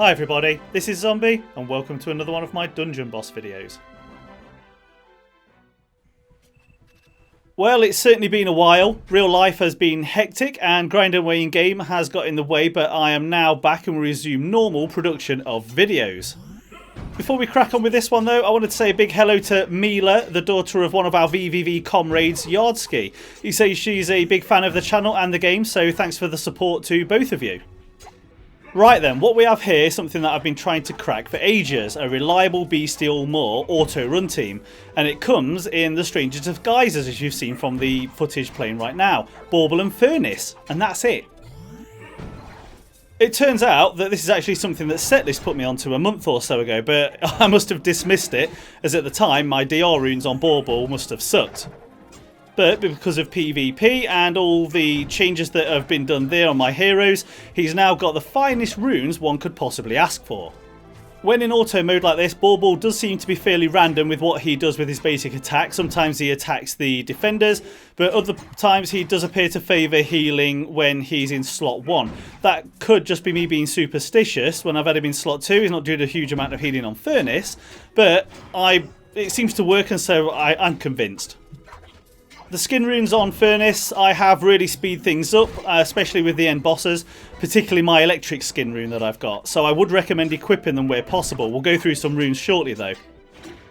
Hi everybody, this is Zombi and welcome to another one of my dungeon boss videos. Well, it's certainly been a while. Real life has been hectic and grinding away in game has got in the way, but I am now back and resume normal production of videos. Before we crack on with this one though, I wanted to say a big hello to Mila, the daughter of one of our VVV comrades, Yardski. He says she's a big fan of the channel and the game, so thanks for the support to both of you. Right then, what we have here is something that I've been trying to crack for ages, a reliable Bestial Maw auto-run team, and it comes in the strangest of guises as you've seen from the footage playing right now, Baubel and Furnace, and that's it. It turns out that this is actually something that Setlist put me onto a month or so ago, but I must have dismissed it, as at the time my DR runes on Bauble must have sucked. But because of PvP and all the changes that have been done there on my heroes, he's now got the finest runes one could possibly ask for. When in auto mode like this, Bauble does seem to be fairly random with what he does with his basic attack. Sometimes he attacks the defenders, but other times he does appear to favour healing when he's in slot 1. That could just be me being superstitious. When I've had him in slot 2, he's not doing a huge amount of healing on Furnace, but it seems to work, and so I'm convinced. The skin runes on Furnace I have really speed things up, especially with the end bosses, particularly my electric skin rune that I've got, so I would recommend equipping them where possible. We'll go through some runes shortly though.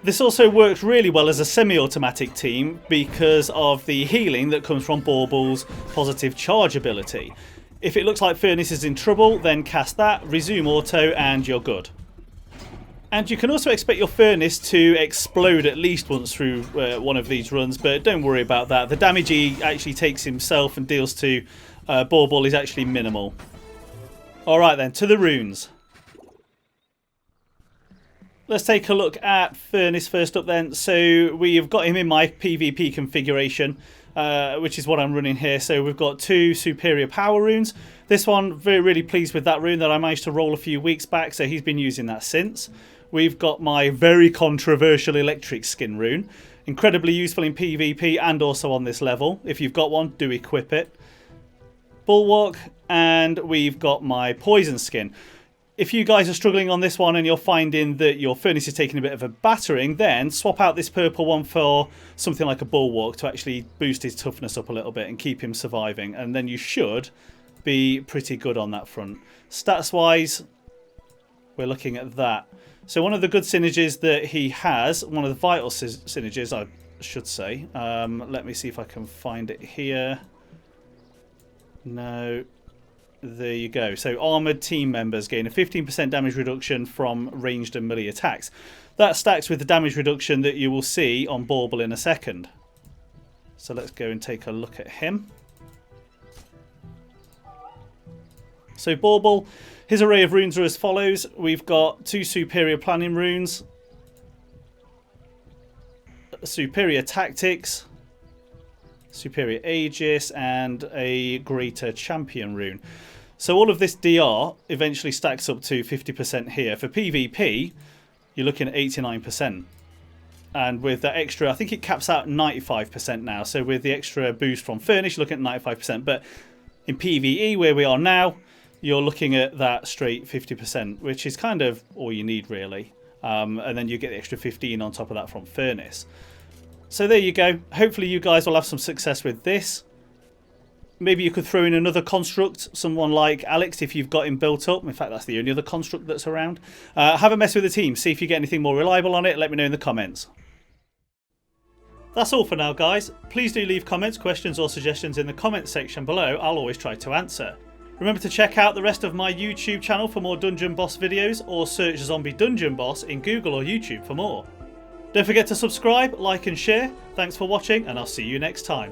This also works really well as a semi-automatic team because of the healing that comes from Bauble's positive charge ability. If it looks like Furnace is in trouble, then cast that, resume auto and you're good. And you can also expect your Furnace to explode at least once through one of these runs, but don't worry about that. The damage he actually takes himself and deals to Bauble is actually minimal. Alright then, to the runes. Let's take a look at Furnace first up then. So we've got him in my PvP configuration, which is what I'm running here. So we've got 2 superior power runes. This one, really pleased with that rune that I managed to roll a few weeks back, so he's been using that since. We've got my very controversial electric skin rune. Incredibly useful in PvP and also on this level. If you've got one, do equip it. Bulwark, and we've got my poison skin. If you guys are struggling on this one and you're finding that your Furnace is taking a bit of a battering, then swap out this purple one for something like a Bulwark to actually boost his toughness up a little bit and keep him surviving. And then you should be pretty good on that front. Stats wise, we're looking at that. So one of the good synergies that he has, one of the vital synergies I should say, let me see if I can find it here. No, there you go. So armoured team members gain a 15% damage reduction from ranged and melee attacks. That stacks with the damage reduction that you will see on Bauble in a second. So let's go and take a look at him. So Bauble, his array of runes are as follows. We've got 2 superior planning runes, superior tactics, superior aegis, and a greater champion rune. So all of this DR eventually stacks up to 50% here. For PvP, you're looking at 89%. And with that extra, I think it caps out 95% now. So with the extra boost from Furnace, you're looking at 95%. But in PvE, where we are now, you're looking at that straight 50%, which is kind of all you need really. And then you get the extra 15 on top of that from Furnace. So there you go. Hopefully you guys will have some success with this. Maybe you could throw in another construct, someone like Alex if you've got him built up. In fact, that's the only other construct that's around. Have a mess with the team. See if you get anything more reliable on it. Let me know in the comments. That's all for now, guys. Please do leave comments, questions or suggestions in the comments section below. I'll always try to answer. Remember to check out the rest of my YouTube channel for more Dungeon Boss videos, or search Zombie Dungeon Boss in Google or YouTube for more. Don't forget to subscribe, like and share. Thanks for watching, and I'll see you next time.